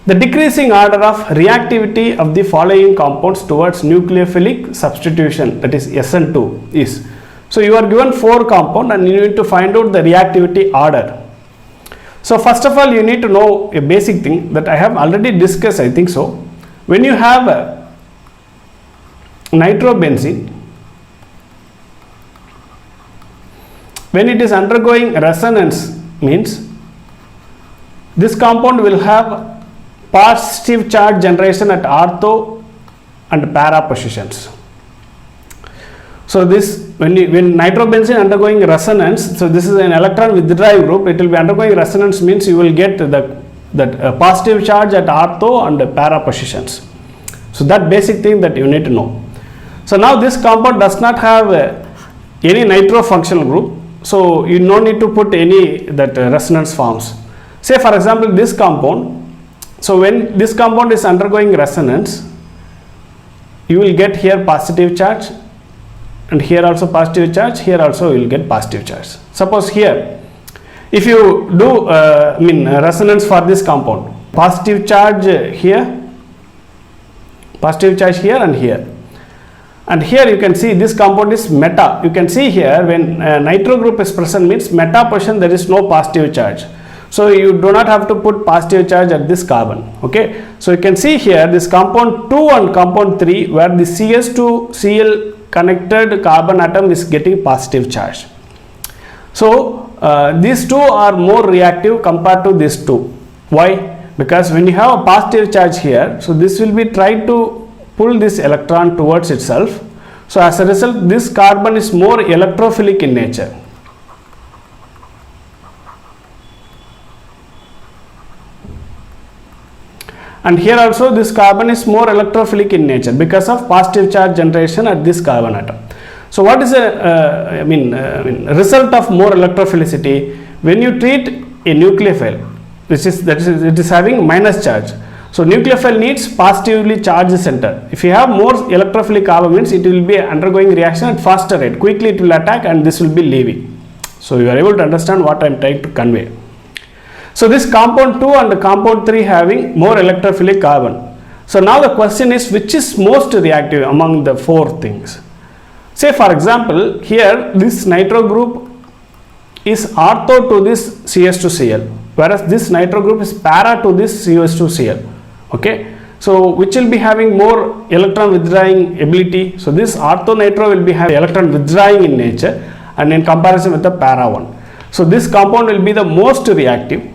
The decreasing order of reactivity of the following compounds towards nucleophilic substitution, that is SN2, is. So you are given 4 compound and you need to find out the reactivity order. So first of all, you need to know a basic thing that I have already discussed, I think so. When you have a nitrobenzene, when it is undergoing resonance, means this compound will have positive charge generation at ortho and para positions. So this, when nitrobenzene undergoing resonance, so this is an electron withdrawing group, it will be undergoing resonance, means you will get that positive charge at ortho and para positions. So that basic thing that you need to know. So now this compound does not have any nitro functional group, so you no need to put any resonance forms. Say for example this compound, so when this compound is undergoing resonance, you will get here positive charge, and here also positive charge, here also you will get positive charge. Suppose here, if you do resonance for this compound, positive charge here, positive charge here and here. And here you can see this compound is meta. You can see here when nitro group is present, means meta position there is no positive charge. So you do not have to put positive charge at this carbon. Okay. So you can see here this compound 2 and compound 3, where the CS2Cl connected carbon atom is getting positive charge. So these two are more reactive compared to these two. Why? Because when you have a positive charge here, so this will be tried to pull this electron towards itself. So as a result, this carbon is more electrophilic in nature. And here also this carbon is more electrophilic in nature because of positive charge generation at this carbon atom. So what is a result of more electrophilicity? When you treat a nucleophile, it is having minus charge. So nucleophile needs positively charged center. If you have more electrophilic carbon, means it will be undergoing reaction at faster rate. Quickly it will attack and this will be leaving. So you are able to understand what I am trying to convey. So this compound 2 and compound 3 having more electrophilic carbon. So now the question is, which is most reactive among the 4 things? Say for example, here this nitro group is ortho to this CS2Cl, whereas this nitro group is para to this CS2Cl. Okay. So which will be having more electron withdrawing ability? So this ortho nitro will be having electron withdrawing in nature and in comparison with the para one. So this compound will be the most reactive.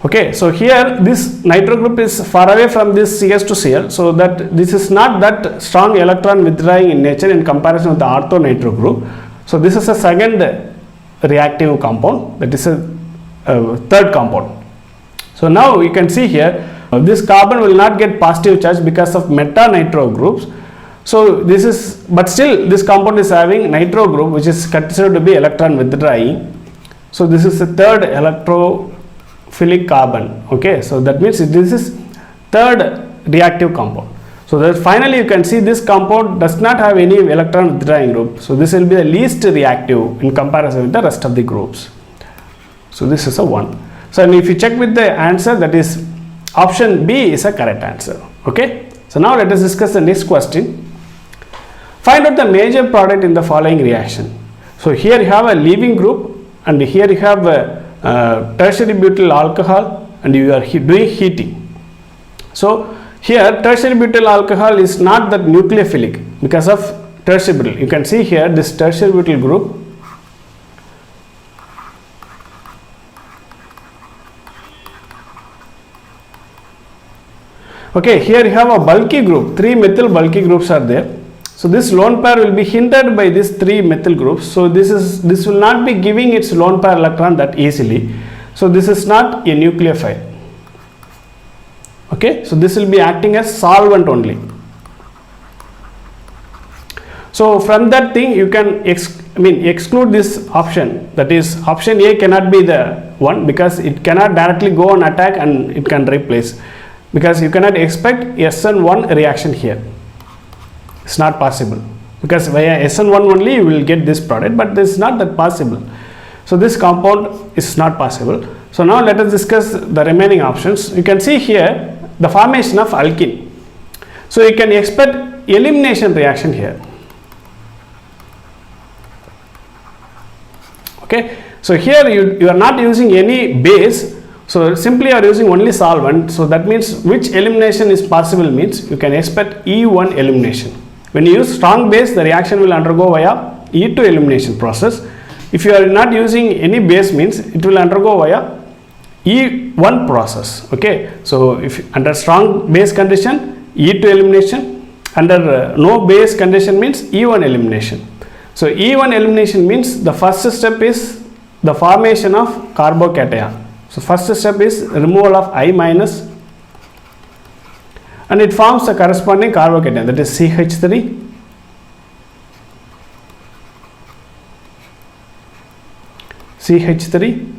Okay, so here this nitro group is far away from this CS2Cl, so that this is not that strong electron withdrawing in nature in comparison with the ortho nitro group. So this is a second reactive compound, that is a third compound. So now you can see here this carbon will not get positive charge because of meta nitro groups. So this is, but still this compound is having nitro group which is considered to be electron withdrawing. So this is the third electrophilic carbon. Okay, so that means this is third reactive compound. So that finally you can see this compound does not have any electron withdrawing group. So this will be the least reactive in comparison with the rest of the groups. So this is a 1. So and if you check with the answer, that is option B is a correct answer. Okay. So now let us discuss the next question. Find out the major product in the following reaction. So here you have a leaving group and here you have a tertiary butyl alcohol and you are doing heating. So here tertiary butyl alcohol is not that nucleophilic because of tertiary butyl. You can see here this tertiary butyl group. Okay, here you have a bulky group, 3 methyl bulky groups are there. So this lone pair will be hindered by these 3 methyl groups. So this will not be giving its lone pair electron that easily. So this is not a nucleophile. Okay, so this will be acting as solvent only. So from that thing you can exclude this option, that is option A cannot be the one because it cannot directly go on attack and it can replace, because you cannot expect SN1 reaction here. It's not possible because via SN1 only you will get this product, but this is not that possible. So this compound is not possible. So now let us discuss the remaining options. You can see here the formation of alkene. So you can expect elimination reaction here. Okay, so here you are not using any base, so simply you are using only solvent. So that means which elimination is possible means you can expect E1 elimination. When you use strong base, the reaction will undergo via E2 elimination process. If you are not using any base means it will undergo via E1 process. Okay, so if under strong base condition, E2 elimination, under no base condition means E1 elimination. So E1 elimination means the first step is the formation of carbocation. So first step is removal of I minus and it forms the corresponding carbocation, that is CH3 CH3.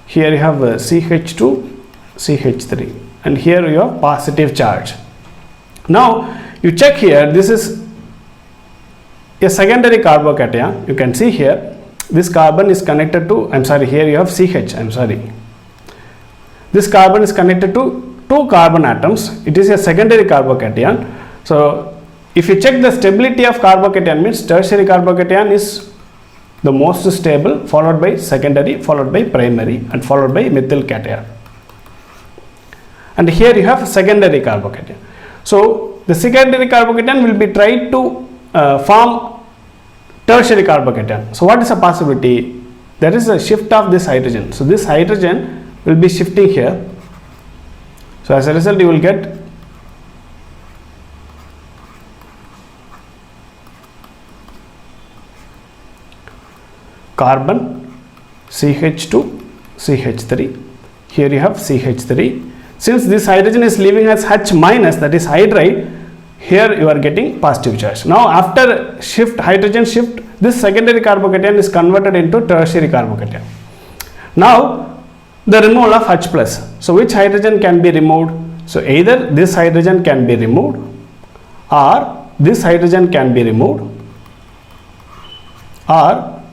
Here you have CH2 CH3 and here you have positive charge. Now you check here, this is a secondary carbocation. You can see here this carbon is connected to, here you have CH, this carbon is connected to two carbon atoms. It is a secondary carbocation. So if you check the stability of carbocation means tertiary carbocation is the most stable, followed by secondary, followed by primary and followed by methyl cation. And here you have secondary carbocation. So the secondary carbocation will be tried to form tertiary carbocation. So what is a possibility? There is a shift of this hydrogen. So this hydrogen will be shifting here. So as a result you will get carbon CH2 CH3. Here you have CH3. Since this hydrogen is leaving as H minus, that is hydride, here you are getting positive charge. Now after hydrogen shift, this secondary carbocation is converted into tertiary carbocation. Now the removal of H plus. So which hydrogen can be removed? So either this hydrogen can be removed or this hydrogen can be removed or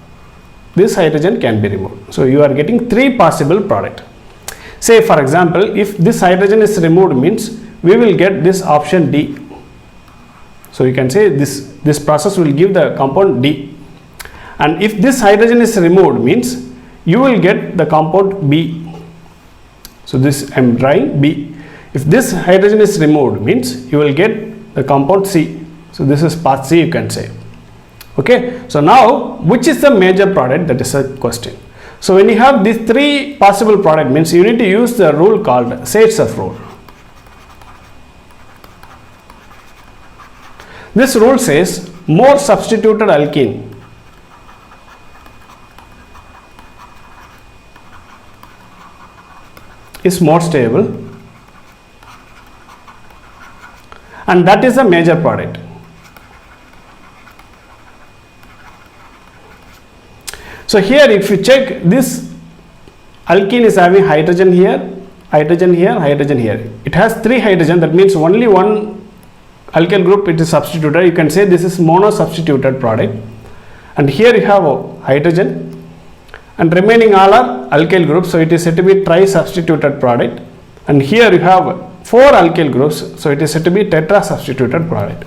this hydrogen can be removed. So you are getting three possible product. Say for example, if this hydrogen is removed means we will get this option D. So you can say this process will give the compound D. And if this hydrogen is removed means you will get the compound B. So this I am drawing B. If this hydrogen is removed means you will get the compound C. So this is part C, you can say. Okay, so now which is the major product? That is a question. So when you have these three possible product means you need to use the rule called Zaitsev rule. This rule says more substituted alkene is more stable and that is a major product. So here if you check, this alkene is having hydrogen here, hydrogen here, hydrogen here. It has three hydrogen, that means only one alkyl group it is substituted. You can say this is mono substituted product. And here you have hydrogen and remaining all are alkyl groups, so it is said to be tri substituted product. And here you have four alkyl groups, so it is said to be tetra substituted product.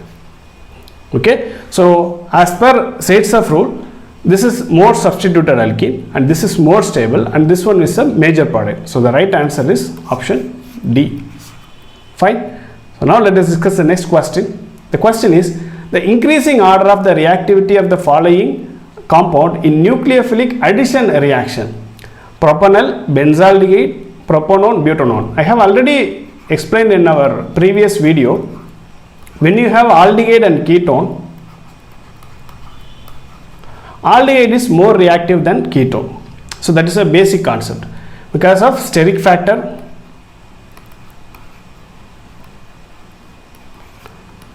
Okay, so as per Zaitsev rule, this is more substituted alkene and this is more stable and this one is a major product. So the right answer is option D. Fine. So now let us discuss the next question. The question is the increasing order of the reactivity of the following compound in nucleophilic addition reaction: propanol, benzaldehyde, propanone, butanone. I have already explained in our previous video. When you have aldehyde and ketone, aldehyde is more reactive than ketone. So that is a basic concept because of steric factor.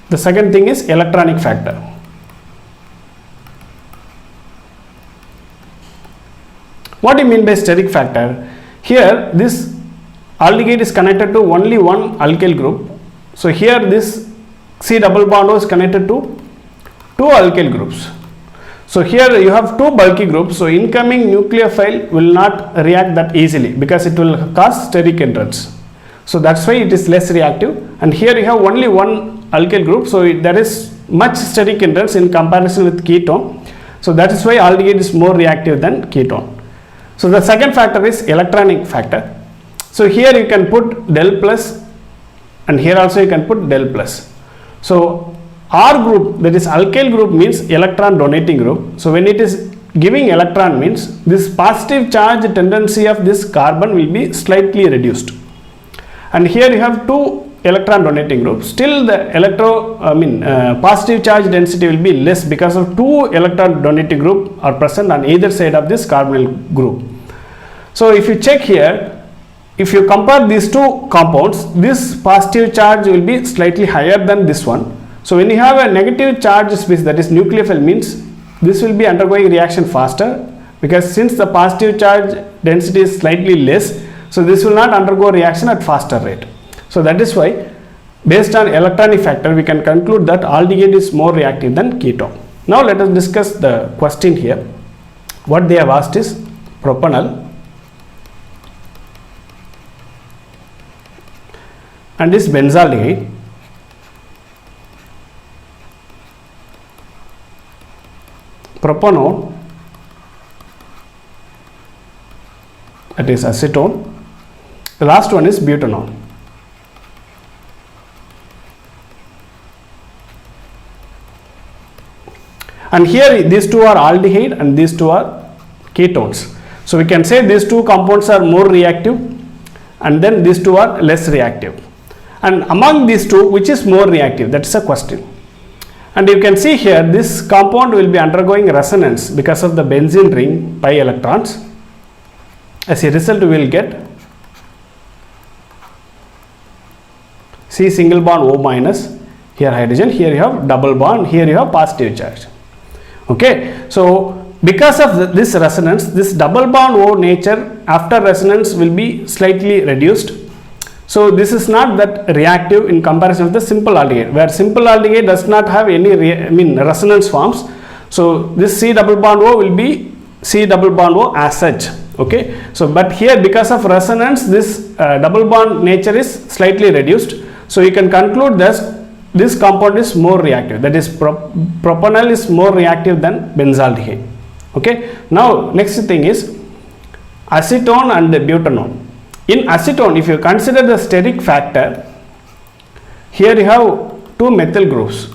The second thing is electronic factor. What do you mean by steric factor? Here this aldehyde is connected to only one alkyl group. So here this C double bond is connected to two alkyl groups. So here you have two bulky groups, so incoming nucleophile will not react that easily because it will cause steric hindrance. So that's why it is less reactive. And here you have only one alkyl group, so there is much steric hindrance in comparison with ketone. So that is why aldehyde is more reactive than ketone. So the second factor is electronic factor. So here you can put del plus, and here also you can put del plus. So R group, that is alkyl group, means electron donating group. So when it is giving electron means this positive charge tendency of this carbon will be slightly reduced. And here you have two electron donating groups. Still the positive charge density will be less because of two electron donating group are present on either side of this carbonyl group. So if you check here, if you compare these two compounds, this positive charge will be slightly higher than this one. So when you have a negative charge species, that is nucleophile, means this will be undergoing reaction faster, because since the positive charge density is slightly less, so this will not undergo reaction at faster rate. So that is why based on electronic factor we can conclude that aldehyde is more reactive than ketone. Now let us discuss the question here. What they have asked is propanol and this benzaldehyde propanone, that is acetone, the last one is butanol. And here these two are aldehyde and these two are ketones. So we can say these two compounds are more reactive and then these two are less reactive. And among these two, which is more reactive? That is a question. And you can see here this compound will be undergoing resonance because of the benzene ring pi electrons. As a result, we will get C single bond O minus, here hydrogen, here you have double bond, here you have positive charge. Okay, so because of this resonance, this double bond O nature after resonance will be slightly reduced. So this is not that reactive in comparison with the simple aldehyde, where simple aldehyde does not have any resonance forms. So this C double bond O will be C double bond O as such. Okay, so but here because of resonance, this double bond nature is slightly reduced. So you can conclude that this compound is more reactive, that is propanol is more reactive than benzaldehyde. Okay, now next thing is acetone and butanol. In acetone, if you consider the steric factor, here you have two methyl groups,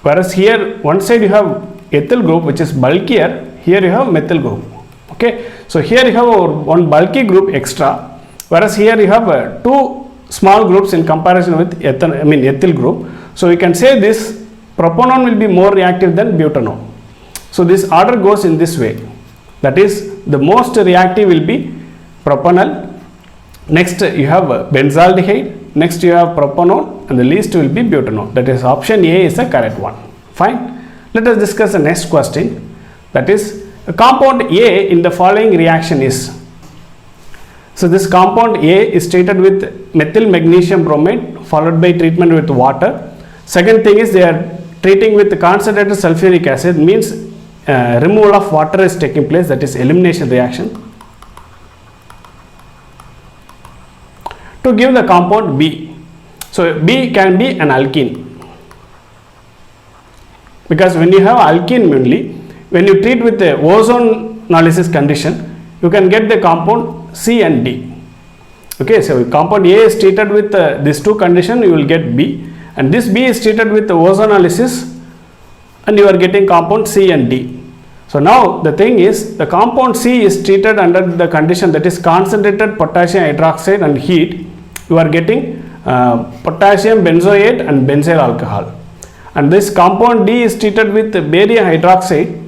whereas here one side you have ethyl group which is bulkier, here you have methyl group. Okay, so here you have one bulky group extra, whereas here you have two small groups in comparison with ethyl group. So we can say this propanol will be more reactive than butanol. So this order goes in this way, that is the most reactive will be propanol, next you have benzaldehyde, next you have propanol, and the least will be butanol. That is option A is the correct one. Fine. Let us discuss the next question, that is compound A in the following reaction is. So this compound A is treated with methyl magnesium bromide followed by treatment with water. Second thing is they are treating with concentrated sulfuric acid, means removal of water is taking place, that is elimination reaction, to give the compound B. So B can be an alkene, because when you have alkene only, when you treat with the ozonolysis condition, you can get the compound C and D. Okay, so compound A is treated with these two conditions, you will get B, and this B is treated with the ozonolysis and you are getting compound C and D. So now the thing is, the compound C is treated under the condition, that is concentrated potassium hydroxide and heat, you are getting potassium benzoate and benzyl alcohol, and this compound D is treated with barium hydroxide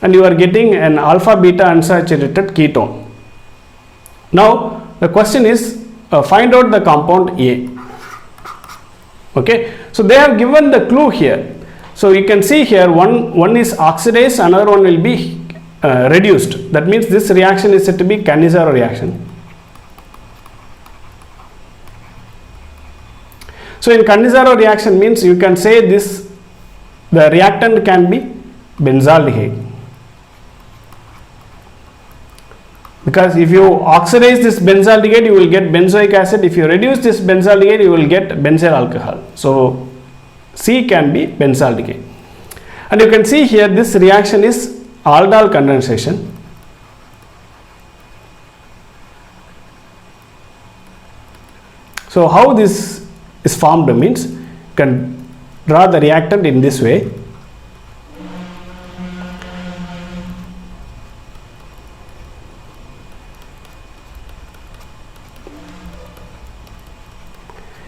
and you are getting an alpha beta unsaturated ketone. Now the question is find out the compound A. Okay, so they have given the clue here. So you can see here one is oxidized, another one will be reduced. That means this reaction is said to be Cannizzaro reaction. So in Cannizzaro reaction means you can say this, the reactant can be benzaldehyde. because if you oxidize this benzaldehyde you will get benzoic acid, if you reduce this benzaldehyde you will get benzyl alcohol. So C can be benzaldehyde. And you can see here this reaction is aldol condensation. So how this is formed means you can draw the reactant in this way.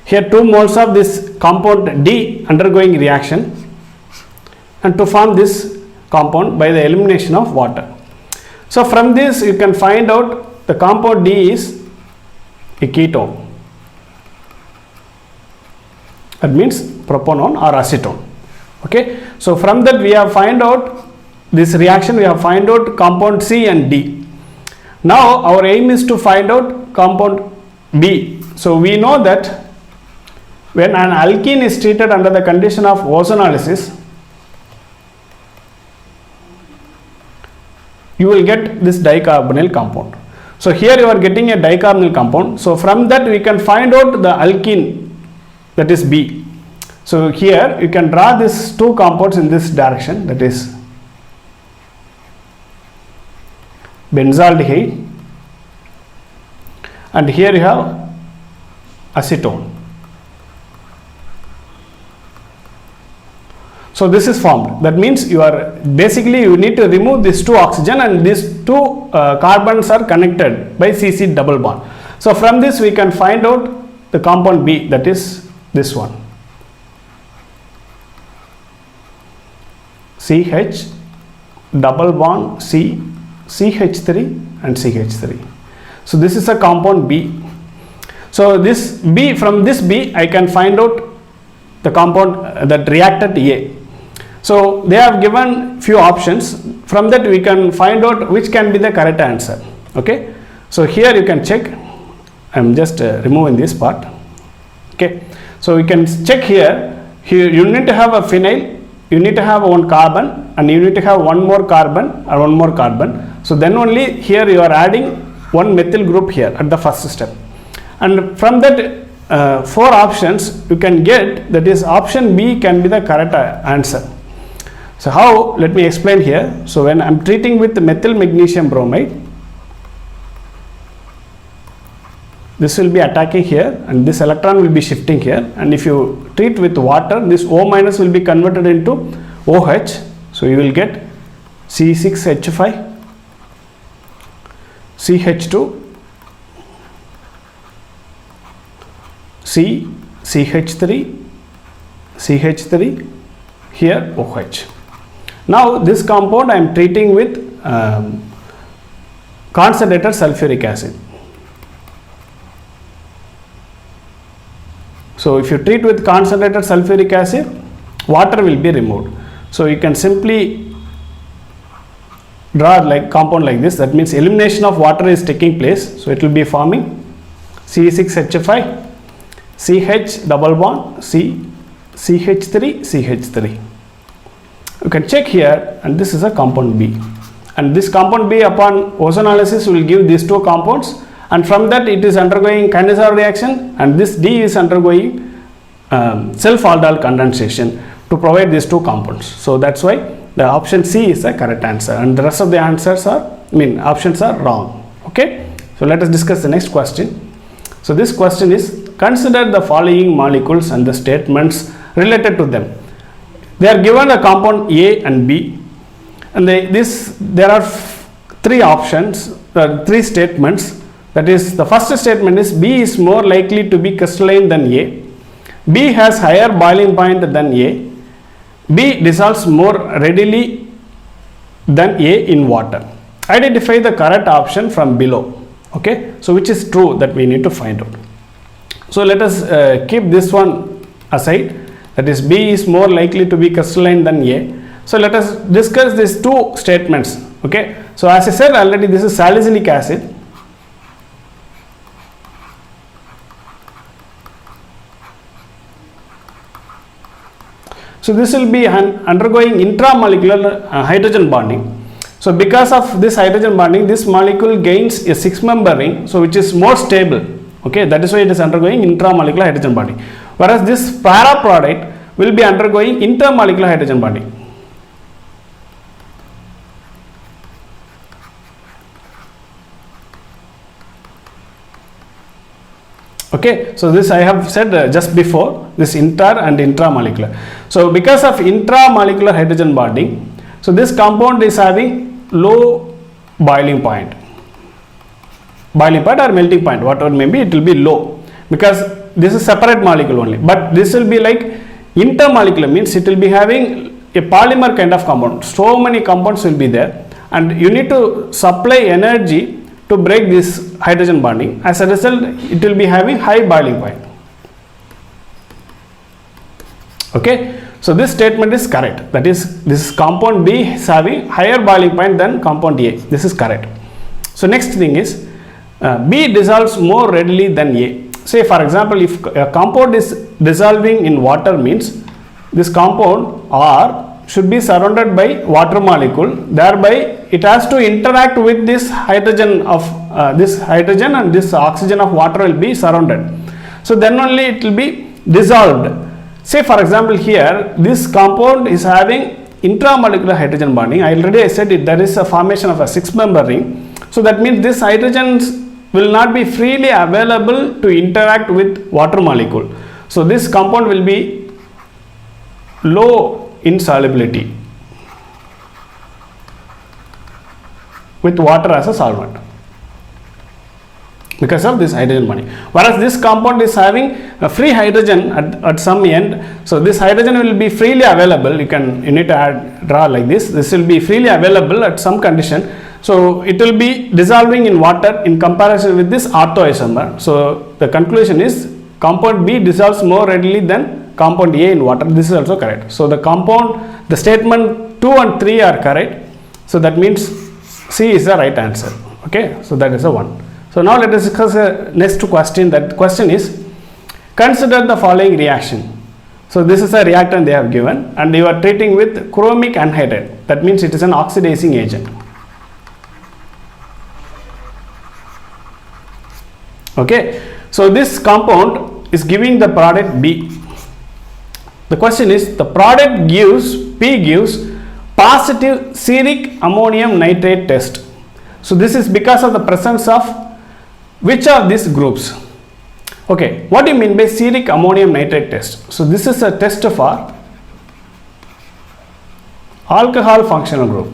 Here 2 moles of this compound D undergoing reaction, and to form this compound by the elimination of water. So from this you can find out the compound D is a ketone. That means propanone or acetone. Okay. So from that we have find out this reaction, we have find out compound C and D. Now our aim is to find out compound B. So we know that when an alkene is treated under the condition of ozonolysis, you will get this dicarbonyl compound. So here you are getting a dicarbonyl compound. So from that we can find out the alkene, that is B. So here you can draw these 2 compounds in this direction, that is benzaldehyde, and here you have acetone. So this is formed. That means you need to remove these 2 oxygen, and these 2 carbons are connected by CC double bond. So from this we can find out the compound B, that is this one, CH double bond C, CH3 and CH3. So this is a compound B. So this B, from this B I can find out the compound, that reactant A. So they have given few options, from that we can find out which can be the correct answer. Okay. So here you can check, I am just removing this part. Okay. So we can check here you need to have a phenyl, you need to have 1 carbon, and you need to have 1 more carbon or 1 more carbon. So then only here you are adding 1 methyl group here at the first step, and from that 4 options you can get, that is option B can be the correct answer. So how? Let me explain here. So when I am treating with methyl magnesium bromide, this will be attacking here and this electron will be shifting here, and if you treat with water, this O minus will be converted into OH. So you will get C6H5, CH2, CH3, CH3, here OH. Now this compound I am treating with concentrated sulfuric acid. So if you treat with concentrated sulfuric acid, water will be removed. So you can simply draw like compound like this, that means elimination of water is taking place. So it will be forming C6H5, CH double bond C, CH3, CH3. You can check here, and this is a compound B, and this compound B upon ozonolysis will give these 2 compounds, and from that it is undergoing Kanizawa reaction, and this D is undergoing self-aldol condensation to provide these 2 compounds. So that's why the option C is the correct answer, and the rest of the answers are, options are wrong. Okay. So let us discuss the next question. So this question is, consider the following molecules and the statements related to them. They are given a compound A and B, and there are 3 options, 3 statements. That is, the first statement is B is more likely to be crystalline than A, B has higher boiling point than A, B dissolves more readily than A in water. Identify the correct option from below. Okay, so which is true, that we need to find out. So let us keep this one aside, that is B is more likely to be crystalline than A. So let us discuss these 2 statements. Okay, so as I said already, this is salicylic acid. So this will be undergoing intramolecular hydrogen bonding. So because of this hydrogen bonding, this molecule gains a 6-member ring, so which is more stable. Okay, that is why it is undergoing intramolecular hydrogen bonding. Whereas this para product will be undergoing intermolecular hydrogen bonding. Okay, so this I have said just before, this inter and intramolecular. So because of intramolecular hydrogen bonding, so this compound is having low boiling point or melting point, whatever may be, it will be low because this is separate molecule only. But this will be like intermolecular, means it will be having a polymer kind of compound. So many compounds will be there, and you need to supply energy to break this hydrogen bonding. As a result, it will be having high boiling point. Okay, so this statement is correct. That is, this compound B is having higher boiling point than compound A. This is correct. So next thing is B dissolves more readily than A. Say for example, if a compound is dissolving in water, means this compound R should be surrounded by water molecule, thereby it has to interact with this hydrogen of this hydrogen and this oxygen of water will be surrounded. So then only it will be dissolved. Say for example, here this compound is having intramolecular hydrogen bonding. I already said it, there is a formation of a 6-member ring. So that means this hydrogens will not be freely available to interact with water molecule. So this compound will be low in solubility with water as a solvent because of this hydrogen bonding. Whereas this compound is having a free hydrogen at some end, so this hydrogen will be freely available. You need to draw like this. This will be freely available at some condition. So it will be dissolving in water in comparison with this orthoisomer. So the conclusion is compound B dissolves more readily than compound A in water. This is also correct. So the statement 2 and 3 are correct. So that means C is the right answer. Okay, so that is the one. So now let us discuss the next question. That question is, consider the following reaction. So this is a reactant they have given, and you are treating with chromic anhydride. That means it is an oxidizing agent. Okay, so this compound is giving the product B. The question is, the product P gives positive steric ammonium nitrate test. So this is because of the presence of which of these groups? Okay, what do you mean by steric ammonium nitrate test? So this is a test for alcohol functional group.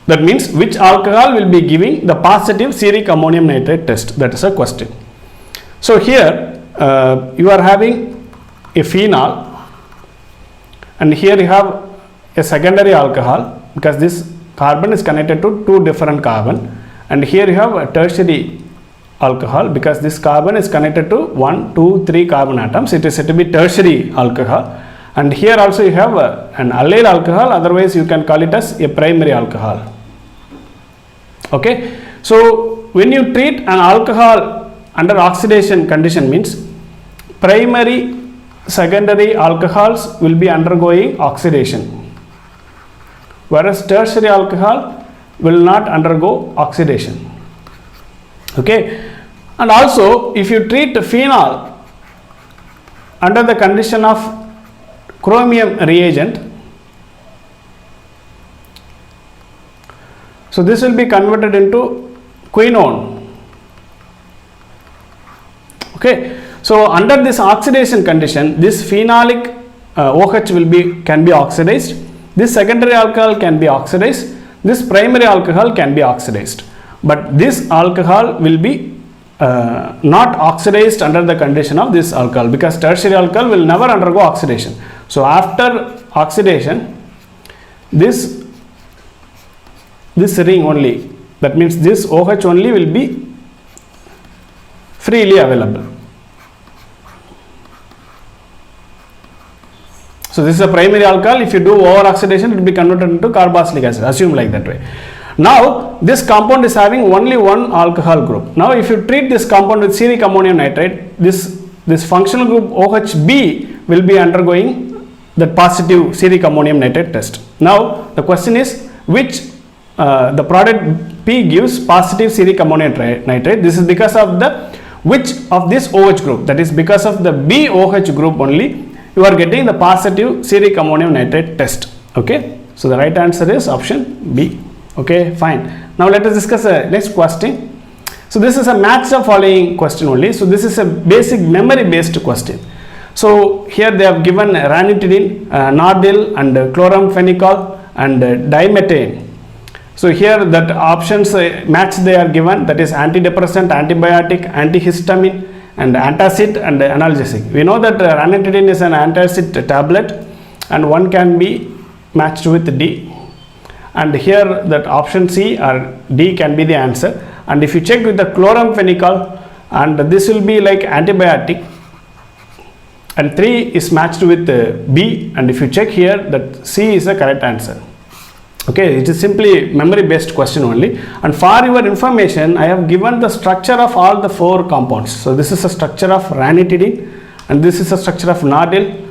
That means which alcohol will be giving the positive steric ammonium nitrate test? That is a question. So here you are having a phenol, and here you have a secondary alcohol because this carbon is connected to 2 different carbon, and here you have a tertiary alcohol because this carbon is connected to 1, 2, 3 carbon atoms. It is said to be tertiary alcohol. And here also you have an allyl alcohol, otherwise you can call it as a primary alcohol. Okay, so when you treat an alcohol under oxidation condition, means primary, secondary alcohols will be undergoing oxidation, whereas tertiary alcohol will not undergo oxidation. Okay, and also if you treat phenol under the condition of chromium reagent, so this will be converted into quinone. Okay, so under this oxidation condition, this phenolic OH can be oxidized, this secondary alcohol can be oxidized, this primary alcohol can be oxidized, but this alcohol will be not oxidized under the condition of this alcohol, because tertiary alcohol will never undergo oxidation. So after oxidation, this ring only, that means this OH only will be freely available. So this is a primary alcohol. If you do over oxidation, it will be converted into carboxylic acid. Assume like that way. Now this compound is having only one alcohol group. Now if you treat this compound with steric ammonium nitrate, this this functional group OHB will be undergoing the positive steric ammonium nitrate test. Now the question is which the product P gives positive steric ammonium nitrate. This is because of the which of this OH group, that is because of the BOH group only you are getting the positive steric ammonium nitrate test. Okay, so the right answer is option B. Okay, fine. Now let us discuss the next question. So this is a match the following question only. So this is a basic memory based question. So here they have given ranitidine, Nardil and chloramphenicol and dimethane. So here that options match they are given, that is antidepressant, antibiotic, antihistamine and antacid and analgesic. We know that ranitidine is an antacid tablet and one can be matched with D, and here that option C or D can be the answer. And if you check with the chloramphenicol, and this will be like antibiotic, and 3 is matched with B, and if you check here that C is the correct answer. Okay, it is simply memory based question only. And for your information, I have given the structure of all the 4 compounds. So this is a structure of ranitidine and this is a structure of Nardil.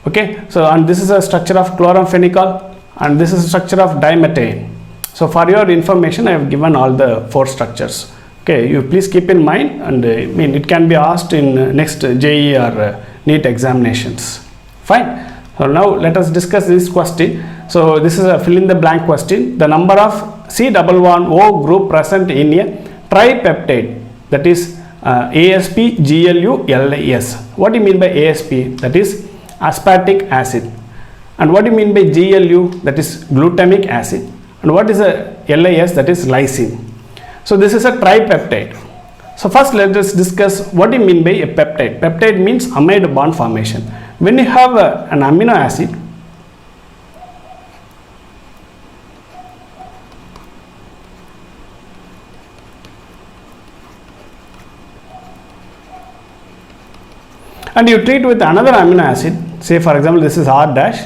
Okay, so and this is a structure of chloramphenicol and this is a structure of dimethane. So for your information, I have given all the 4 structures. Okay, you please keep in mind, and it can be asked in next JEE or NEET examinations. Fine. So now let us discuss this question. So this is a fill in the blank question. The number of C11O group present in a tripeptide, that is ASP, GLU, LAS. What do you mean by ASP? That is aspartic acid. And what do you mean by GLU? That is glutamic acid. And what is a LAS? That is lysine. So this is a tripeptide. So first let us discuss what do you mean by a peptide. Peptide means amide bond formation. When you have an amino acid, and you treat with another amino acid, say for example this is R dash,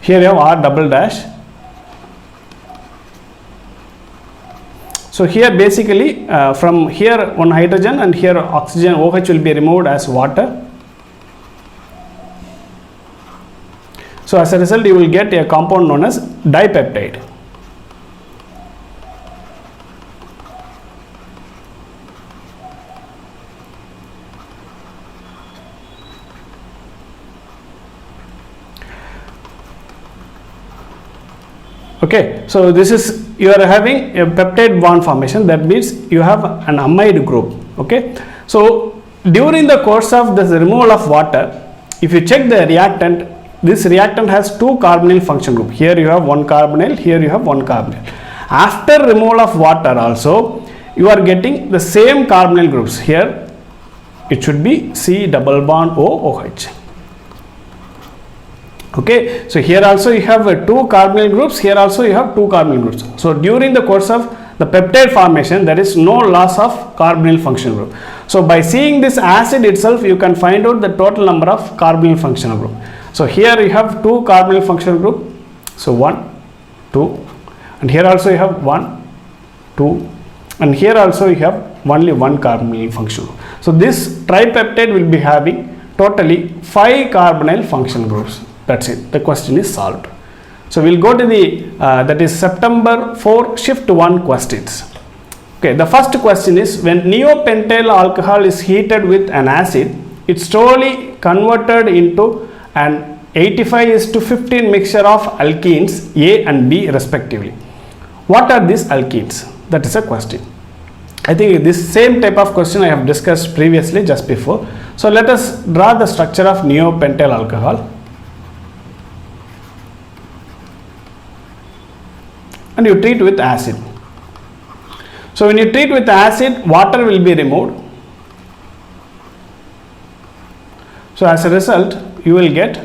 here you have R double dash. So here basically from here one hydrogen and here oxygen OH will be removed as water. So as a result you will get a compound known as dipeptide. Okay, so this is, you are having a peptide bond formation, that means you have an amide group. Okay, so during the course of this removal of water, if you check the reactant, this reactant has 2 carbonyl function group. Here you have 1 carbonyl, here you have 1 carbonyl. After removal of water also, you are getting the same carbonyl groups. Here it should be C double bond O OH. Okay, so here also you have 2 carbonyl groups, here also you have 2 carbonyl groups. So during the course of the peptide formation, there is no loss of carbonyl function group. So by seeing this acid itself, you can find out the total number of carbonyl functional group. So here you have 2 carbonyl functional group, so 1, 2, and here also you have 1, 2, and here also you have only 1 carbonyl functional group. So this tripeptide will be having totally 5 carbonyl functional groups. That's it. The question is solved. So we'll go to the that is September 4 shift 1 questions. Okay, the first question is, when neopentyl alcohol is heated with an acid, it's slowly converted into an 85:15 mixture of alkenes A and B respectively. What are these alkenes? That is a question. I think this same type of question I have discussed previously just before. So let us draw the structure of neopentyl alcohol. And you treat with acid. So when you treat with acid, water will be removed. So as a result, you will get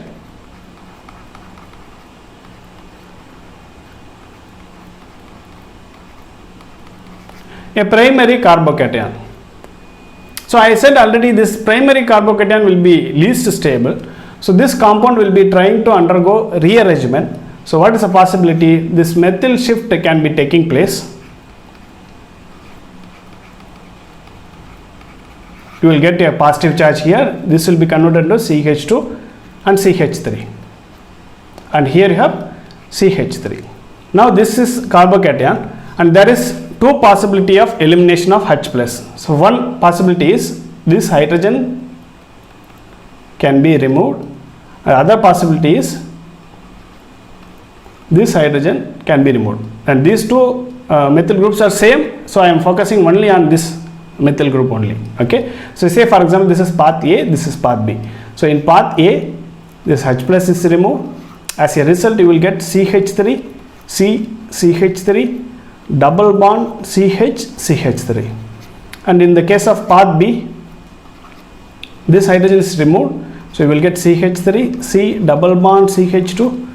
a primary carbocation. So I said already this primary carbocation will be least stable. So this compound will be trying to undergo rearrangement. So what is the possibility? This methyl shift can be taking place. you will get a positive charge here. This will be converted to CH2 and CH3. And here you have CH3. Now this is carbocation, and there is two possibility of elimination of H plus. So one possibility is this hydrogen can be removed. Other possibility is this hydrogen can be removed, and these two methyl groups are same, so I am focusing only on this methyl group only. Okay, so say for example this is path A, this is path B. So in path A, this H plus is removed. As a result, you will get CH3, CH3, double bond CH3. And in the case of path B, this hydrogen is removed, so you will get CH3, C double bond CH2,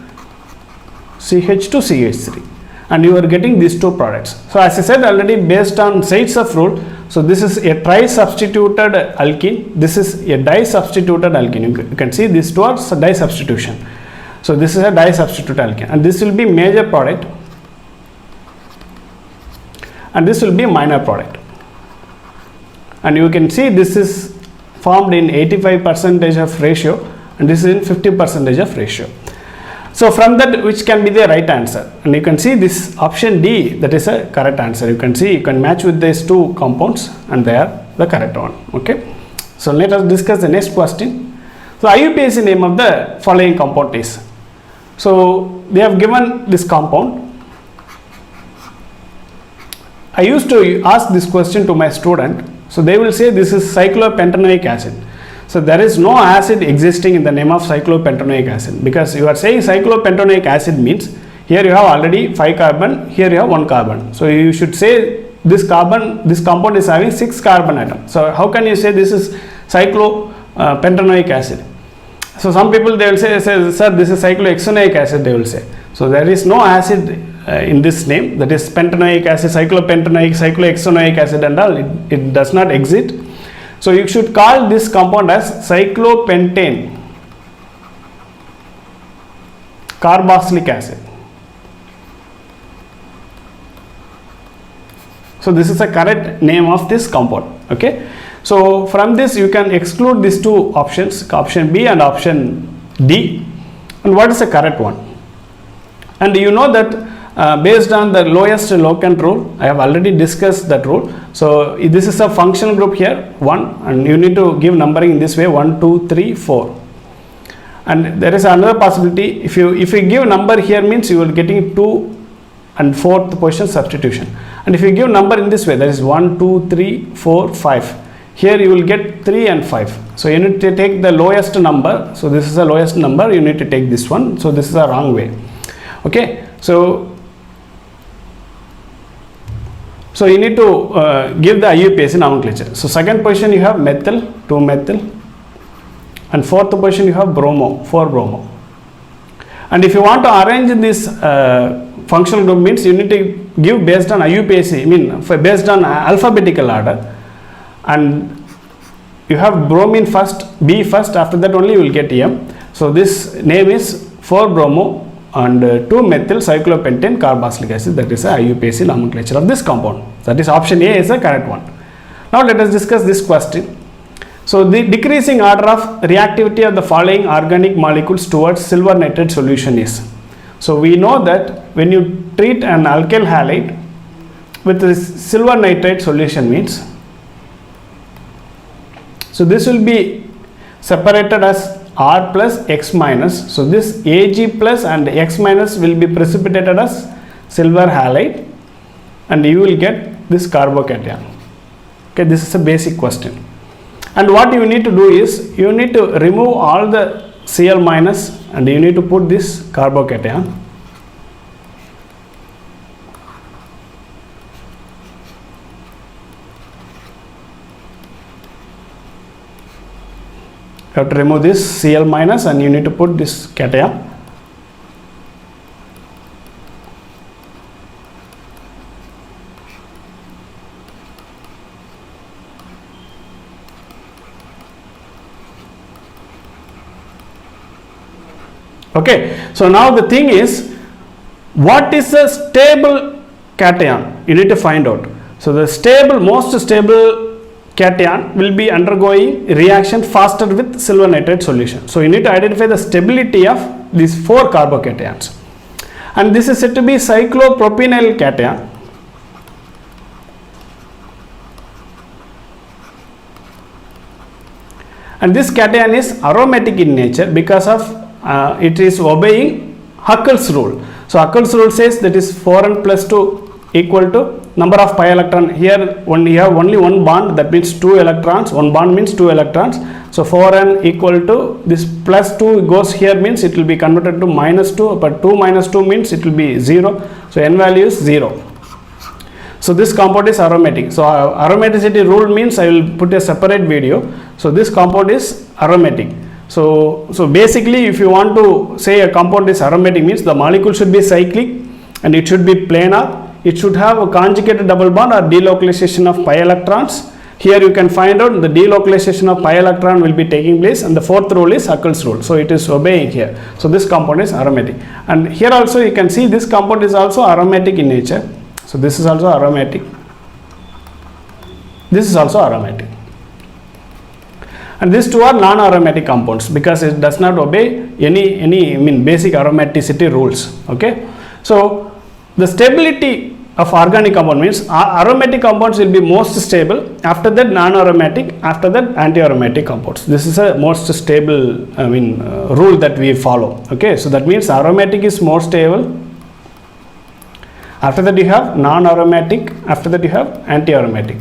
CH3, and you are getting these two products. So as I said already, based on Zaitsev's rule, so this is a tri-substituted alkene, this is a di-substituted alkene. You can see these two are di-substitution. So this is a di-substituted alkene, and this will be major product, and this will be minor product. And you can see this is formed in 85% of ratio, and this is in 50% of ratio. So from that, which can be the right answer? And you can see this option D, that is a correct answer. You can see, you can match with these two compounds, and they are the correct one. Okay. So let us discuss the next question. So IUPAC name of the following compound is. So they have given this compound. I used to ask this question to my student. So they will say this is cyclopentanoic acid. So there is no acid existing in the name of cyclopentanoic acid, because you are saying cyclopentanoic acid means here you have already 5 carbon, here you have 1 carbon. So you should say this compound is having 6 carbon atoms. So how can you say this is cyclopentanoic acid? So some people they will say sir, this is cyclohexanoic acid, they will say. So there is no acid in this name, that is pentanoic acid, cyclopentanoic, cyclohexanoic acid and all, it does not exist. So you should call this compound as cyclopentane carboxylic acid. So this is the correct name of this compound. Okay. So from this you can exclude these two options, option B and option D. And what is the correct one? And you know that based on the lowest locant rule, I have already discussed that rule. So this is a functional group here, 1, and you need to give numbering in this way, 1, 2, 3, 4. And there is another possibility, if you give number here means you will getting 2 and 4th position substitution. And if you give number in this way, that is 1, 2, 3, 4, 5. Here you will get 3 and 5. So you need to take the lowest number. So this is the lowest number, you need to take this one. So this is a wrong way. Okay. So you need to give the IUPAC nomenclature. So second position you have methyl, 2-methyl, and 4th position you have bromo, 4-bromo. And if you want to arrange this functional group means you need to give based on IUPAC, based on alphabetical order, and you have bromine first, B first, after that only you will get M. So this name is 4-bromo and 2-methyl cyclopentane carboxylic acid, that is the IUPAC nomenclature of this compound. That is option A is the correct one. Now let us discuss this question. So the decreasing order of reactivity of the following organic molecules towards silver nitrate solution is. So we know that when you treat an alkyl halide with this silver nitrate solution means, so this will be separated as R plus X minus. So this Ag plus and X minus will be precipitated as silver halide, and you will get this carbocation. Okay, this is a basic question. And what you need to do is you need to remove all the Cl minus and you need to put this carbocation. You have to remove this Cl minus and you need to put this cation. Okay, so now the thing is, what is a stable cation? You need to find out. So the most stable cation will be undergoing reaction faster with silver nitrate solution. So you need to identify the stability of these 4 carbocations. And this is said to be cyclopropenyl cation. And this cation is aromatic in nature because of it is obeying Huckel's rule. So Huckel's rule says that is 4n plus 2 equal to number of pi electron. Here you have only one bond, that means 2 electrons. One bond means 2 electrons. So 4n equal to this plus 2 goes here, means it will be converted to minus 2, but 2 minus 2 means it will be 0. So n value is 0. So this compound is aromatic. So aromaticity rule means I will put a separate video. So this compound is aromatic. So basically if you want to say a compound is aromatic, means the molecule should be cyclic and it should be planar. It should have a conjugated double bond or delocalization of pi electrons. Here you can find out the delocalization of pi electron will be taking place, and the 4th rule is Huckel's rule. So it is obeying here. So this compound is aromatic. And here also you can see this compound is also aromatic in nature. So this is also aromatic. This is also aromatic. And these two are non-aromatic compounds because it does not obey any basic aromaticity rules. Okay. So the stability of organic compound means aromatic compounds will be most stable, after that non-aromatic, after that anti-aromatic compounds. This is a most stable rule that we follow. Okay, so that means aromatic is more stable, after that you have non-aromatic, after that you have anti-aromatic.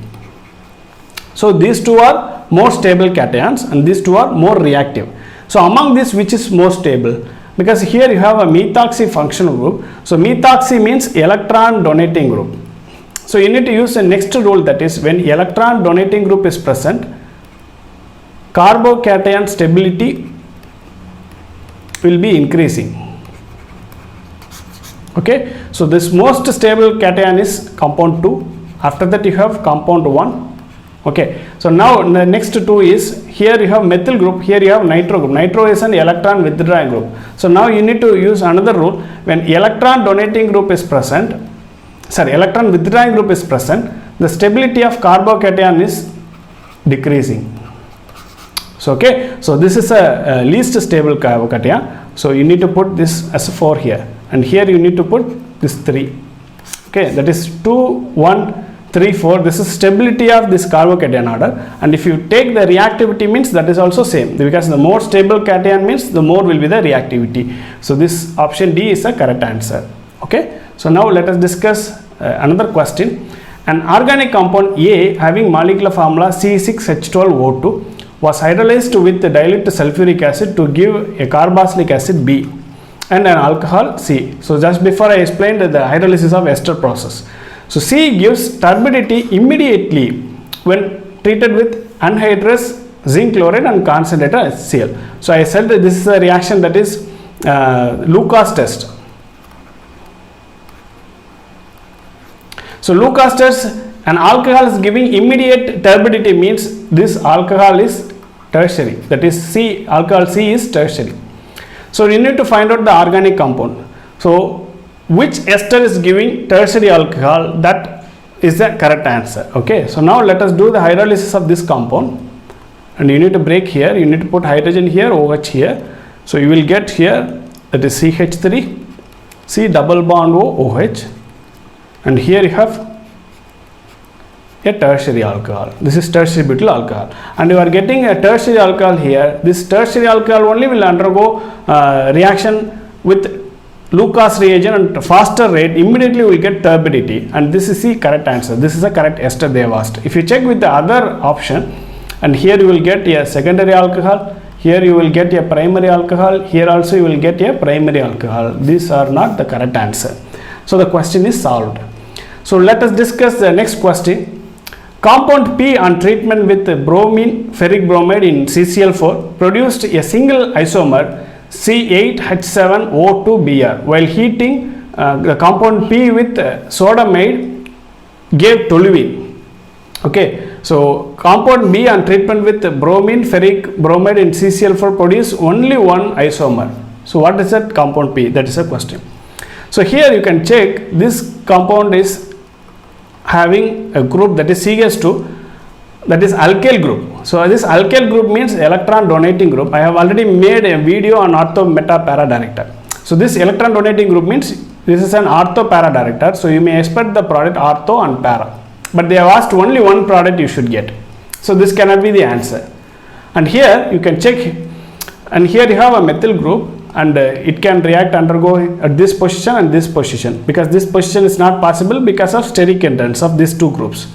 So these two are more stable cations and these two are more reactive. So among these, which is more stable? Because here you have a methoxy functional group. So methoxy means electron donating group. So you need to use the next rule, that is when electron donating group is present, carbocation stability will be increasing. Okay, so this most stable cation is compound 2. After that you have compound 1. Okay, so now the next two is, here you have methyl group, here you have nitro group. Nitro is an electron withdrawing group. So now you need to use another rule. When electron donating group is present, electron withdrawing group is present, the stability of carbocation is decreasing. So okay, so this is a least stable carbocation. So you need to put this as 4 here, and here you need to put this 3. Okay, that is 2, 1, 3, 4. This is stability of this carbocation order, and if you take the reactivity means that is also same, because the more stable cation means the more will be the reactivity. So this option D is the correct answer. Okay, so now let us discuss another question. An organic compound A having molecular formula C6H12O2 was hydrolyzed with dilute sulfuric acid to give a carboxylic acid B and an alcohol C. So just before I explained the hydrolysis of ester process. So C gives turbidity immediately when treated with anhydrous zinc chloride and concentrated HCl. So I said that this is a reaction, that is Lucas test. So Lucas test, an alcohol is giving immediate turbidity, means this alcohol is tertiary, that is C, alcohol C is tertiary. So you need to find out the organic compound. So which ester is giving tertiary alcohol, that is the correct answer. Okay, so now let us do the hydrolysis of this compound, and you need to break here, you need to put hydrogen here, OH here. So you will get here, that is CH3, C double bond O, OH, and here you have a tertiary alcohol. This is tertiary butyl alcohol, and you are getting a tertiary alcohol here. This tertiary alcohol only will undergo reaction with Lucas reagent and faster rate, immediately we will get turbidity, and this is the correct answer. This is the correct ester they have asked. If you check with the other option, and here you will get a secondary alcohol, here you will get a primary alcohol, here also you will get a primary alcohol. These are not the correct answer. So the question is solved. So let us discuss the next question. Compound P on treatment with bromine ferric bromide in CCl4 produced a single isomer C8H7O2Br. While heating the compound P with sodamide gave toluene. Okay, so compound B on treatment with bromine ferric bromide in CCl4 produced only one isomer. So what is that compound P? That is a question. So here you can check, this compound is having a group, that is CH2. that is alkyl group. So this alkyl group means electron donating group. I have already made a video on ortho meta para director. So this electron donating group means this is an ortho para director. So you may expect the product ortho and para, but they have asked only one product you should get. So this cannot be the answer. And here you can check, and here you have a methyl group, and it can react, undergo at this position and this position, because this position is not possible because of steric hindrance of these two groups.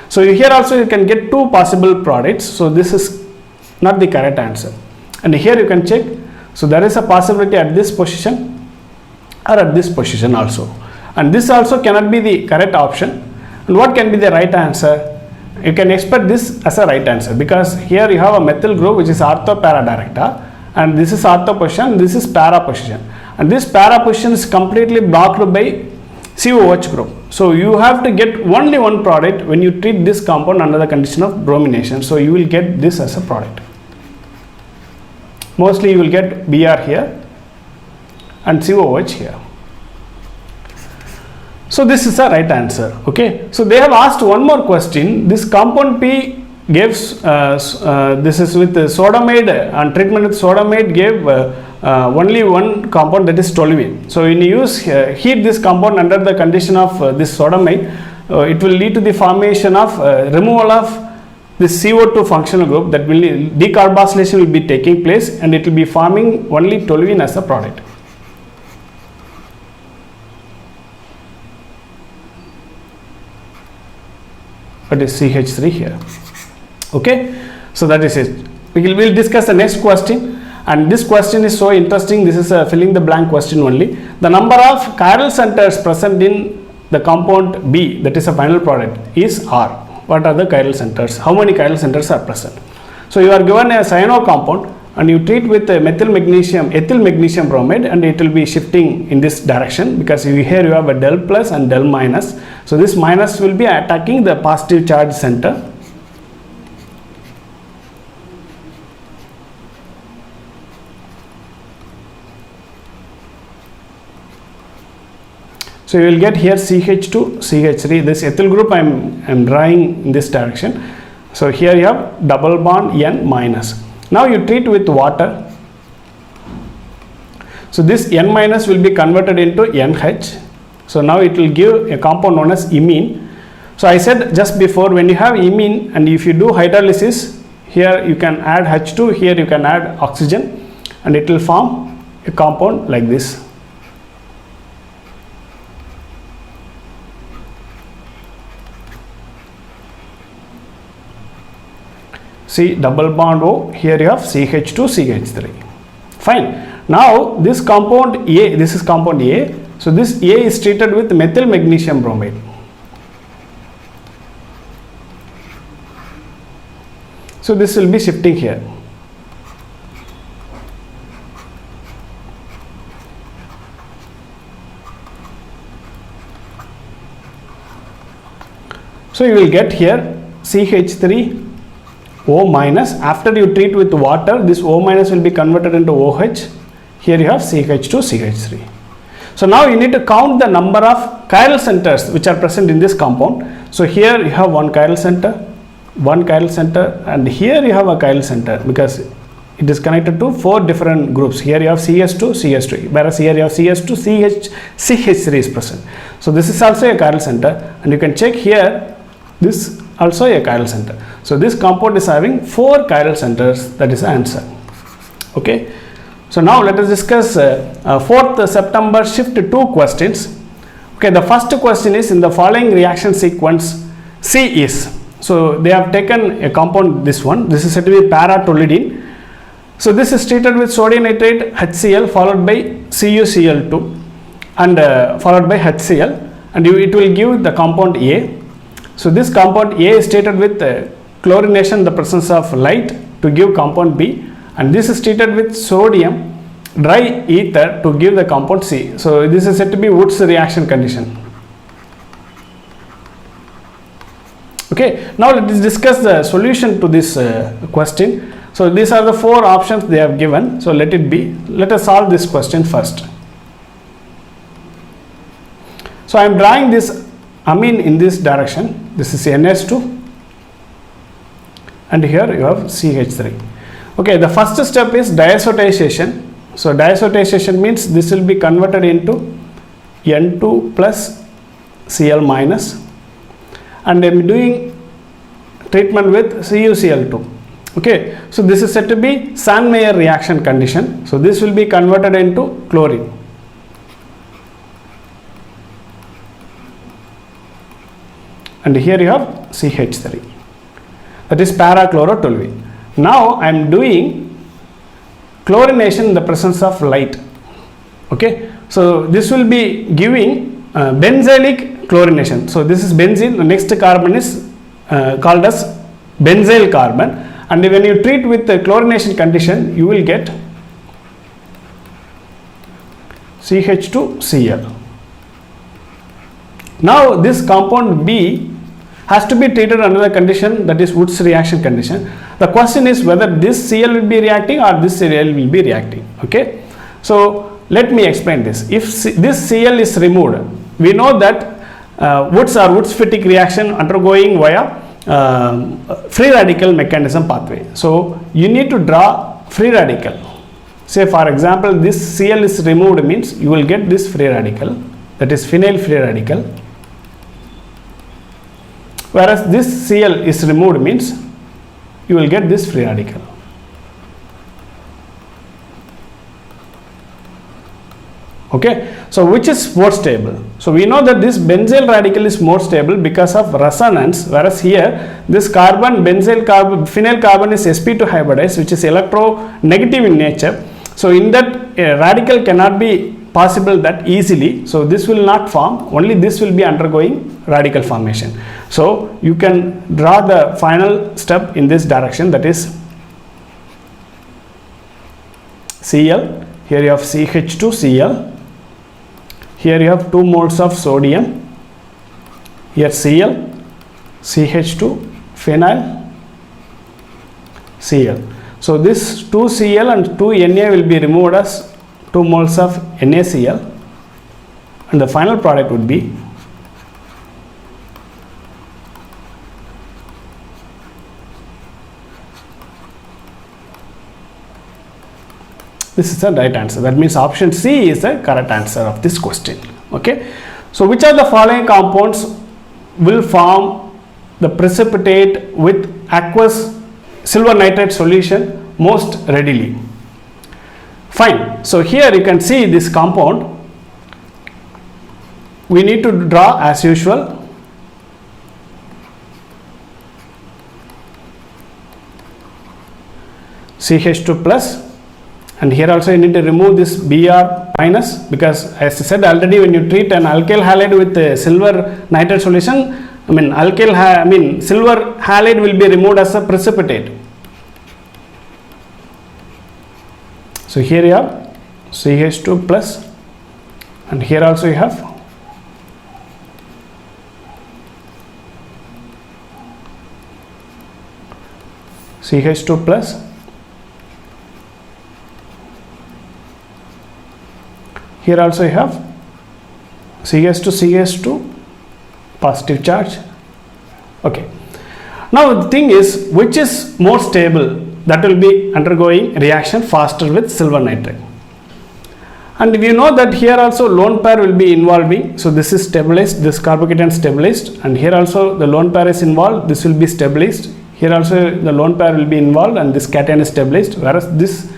So here also you can get two possible products. So this is not the correct answer. And here you can check. So there is a possibility at this position or at this position also. And this also cannot be the correct option. And what can be the right answer? You can expect this as a right answer, because here you have a methyl group which is ortho para director, and this is ortho position, this is para position. And this para position is completely blocked by COH group. So you have to get only one product when you treat this compound under the condition of bromination. So you will get this as a product. Mostly you will get Br here and COH here. So this is the right answer. Okay. So they have asked one more question. This compound P gives, this is with sodamide, and treatment with sodamide gave only one compound, that is toluene. So when you use heat this compound under the condition of this sodamide, it will lead to the formation of removal of this CO2 functional group, that will decarbonylation will be taking place, and it will be forming only toluene as a product. That is CH3 here. Okay, so that is it. We will discuss the next question, and this question is so interesting. This is a filling the blank question only. The number of chiral centers present in the compound B, that is a final product, is R. What are the chiral centers? How many chiral centers are present? So you are given a cyano compound, and you treat with methyl magnesium, ethyl magnesium bromide, and it will be shifting in this direction, because here you have a del plus and del minus. So this minus will be attacking the positive charge center. So you will get here CH2, CH3. This ethyl group I am drawing in this direction. So here you have double bond N minus. Now you treat with water. So this N minus will be converted into NH. So now it will give a compound known as imine. So I said just before, when you have imine and if you do hydrolysis, here you can add H2, here you can add oxygen, and it will form a compound like this. See, double bond O, here you have CH2, CH3. Fine. Now this compound A, this is compound A. So this A is treated with methyl magnesium bromide. So this will be shifting here. So you will get here CH3 O minus. After you treat with water, this O minus will be converted into OH. Here you have CH2, CH3. So now you need to count the number of chiral centers which are present in this compound. So here you have one chiral center, and here you have a chiral center, because it is connected to 4 different groups. Here you have CS2, CS2, whereas here you have CS2, CH3 is present. So this is also a chiral center, and you can check here, this also a chiral center. So this compound is having 4 chiral centers. That is the answer. Okay. So now let us discuss 4th September shift 2 questions. Okay, the first question is, in the following reaction sequence C is. So they have taken a compound, this one. This is said to be para-toluidine. So this is treated with sodium nitrate HCl followed by CuCl2 and followed by HCl, and it will give the compound A. So this compound A is treated with chlorination in the presence of light to give compound B, and this is treated with sodium dry ether to give the compound C. So this is said to be Wood's reaction condition. Okay, now let us discuss the solution to this question. So these are the 4 options they have given. So let it be. Let us solve this question first. So I am drawing this amine in this direction. This is NS2. and here you have CH3. Okay, the first step is diazotization. So diazotization means this will be converted into N2 plus Cl minus, and I am doing treatment with CuCl2. Okay, so this is said to be Sandmeyer reaction condition. So this will be converted into chlorine. And here you have CH3, that is parachlorotoluene. Now I am doing chlorination in the presence of light. Okay, so this will be giving benzylic chlorination. So this is benzene, the next carbon is called as benzyl carbon, and when you treat with the chlorination condition, you will get CH2Cl. Now this compound B has to be treated under the condition, that is Wood's reaction condition. The question is whether this Cl will be reacting or this Cl will be reacting. Okay, so let me explain this. If this Cl is removed, we know that Woods-Fittig reaction undergoing via free radical mechanism pathway. So you need to draw free radical. Say for example, this Cl is removed means you will get this free radical, that is phenyl free radical. Whereas this Cl is removed means you will get this free radical. Okay, so which is more stable? So we know that this benzyl radical is more stable because of resonance, whereas here this carbon, benzyl carbon, phenyl carbon is sp2 hybridized, which is electronegative in nature. So in that radical cannot be possible that easily. So this will not form, only this will be undergoing radical formation. So you can draw the final step in this direction, that is Cl. Here you have CH2Cl. Here you have 2 moles of sodium. Here Cl, CH2, phenyl, Cl. So this 2Cl and 2 Na will be removed as 2 moles of NaCl, and the final product would be this is the right answer. That means option C is the correct answer of this question. Okay, so which of the following compounds will form the precipitate with aqueous silver nitrate solution most readily? Fine. So here you can see this compound. We need to draw as usual. CH2 plus, and here also you need to remove this Br minus, because as I said already, when you treat an alkyl halide with a silver nitrate solution, silver halide will be removed as a precipitate. So here you have CH2 plus, and here also you have CH2 plus. Here also you have CH2 positive charge. Okay. Now the thing is, which is more stable, that will be undergoing reaction faster with silver nitrate. And we know that here also lone pair will be involving. So this is stabilized, this carbocation stabilized, and here also the lone pair is involved, this will be stabilized. Here also the lone pair will be involved and this cation is stabilized, whereas this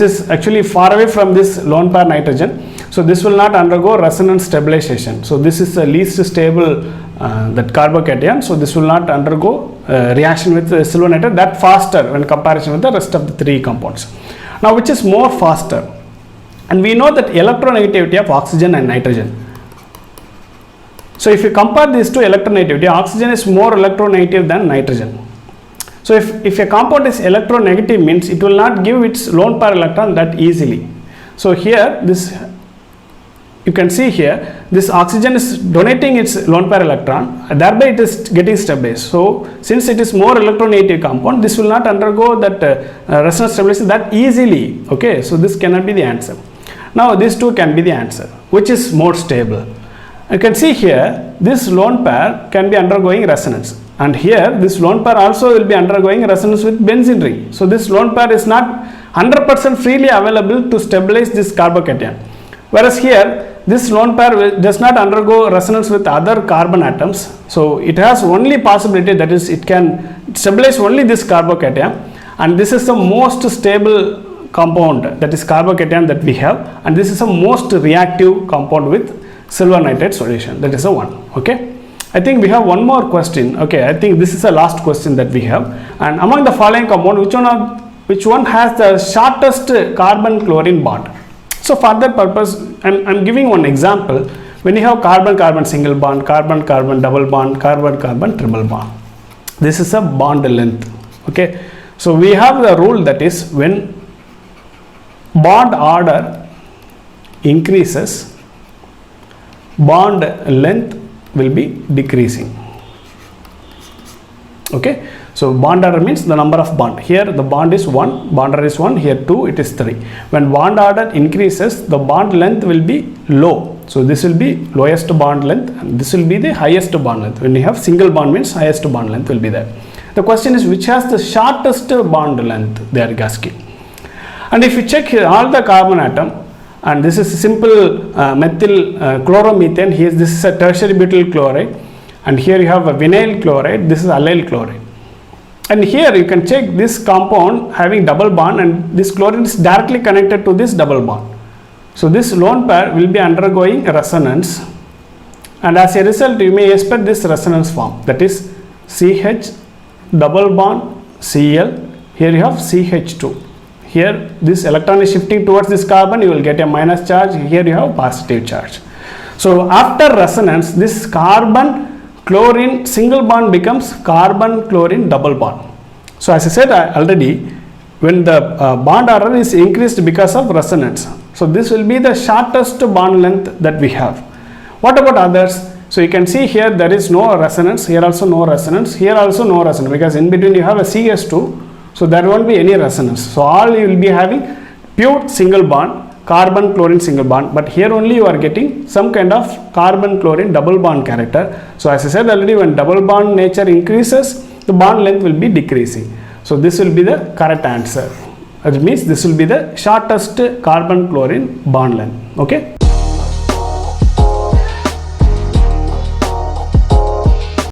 is actually far away from this lone pair nitrogen. So this will not undergo resonance stabilization. So this is the least stable that carbocation. So this will not undergo reaction with the silver nitrate that faster when comparison with the rest of the 3 compounds. Now which is more faster? And we know that electronegativity of oxygen and nitrogen. So if you compare these two electronegativity, oxygen is more electronegative than nitrogen. So if a compound is electronegative means it will not give its lone pair electron that easily. So here this, you can see here this oxygen is donating its lone pair electron, thereby it is getting stabilized. So since it is more electronegative compound, this will not undergo that resonance stabilization that easily. Okay, so this cannot be the answer. Now these two can be the answer. Which is more stable? You can see here this lone pair can be undergoing resonance. And here this lone pair also will be undergoing resonance with benzene ring. So this lone pair is not 100% freely available to stabilize this carbocation. Whereas here this lone pair does not undergo resonance with other carbon atoms. So it has only possibility, that is it can stabilize only this carbocation, and this is the most stable compound, that is carbocation that we have, and this is the most reactive compound with silver nitrate solution, that is a 1. Okay, I think we have one more question. Okay, I think this is the last question that we have. And among the following compound, which one has the shortest carbon chlorine bond? So for that purpose, I'm giving one example. When you have carbon-carbon single bond, carbon-carbon double bond, carbon-carbon triple bond, this is a bond length. Okay, so we have the rule, that is when bond order increases, bond length will be decreasing. Okay, so bond order means the number of bond. Here the bond is 1, bond order is 1, here 2, it is 3. When bond order increases, the bond length will be low. So this will be lowest bond length, and this will be the highest bond length. When you have single bond means highest bond length will be there. The question is which has the shortest bond length, they are asking. And if you check here all the carbon atom, and this is simple methyl chloromethane, here this is a tertiary butyl chloride, and here you have a vinyl chloride, this is allyl chloride. And here you can check this compound having double bond, and this chlorine is directly connected to this double bond. So this lone pair will be undergoing resonance, and as a result you may expect this resonance form, that is CH double bond Cl, here you have CH2. Here this electron is shifting towards this carbon, you will get a minus charge, here you have positive charge. So after resonance, this carbon chlorine single bond becomes carbon chlorine double bond. So as I said already, when the bond order is increased because of resonance, so this will be the shortest bond length that we have. What about others? So you can see here there is no resonance, here also no resonance, here also no resonance, because in between you have a CS2, so there won't be any resonance. So all you will be having pure single bond, carbon chlorine single bond, but here only you are getting some kind of carbon chlorine double bond character. So as I said already, when double bond nature increases, the bond length will be decreasing. So this will be the correct answer. That means this will be the shortest carbon chlorine bond length. Okay.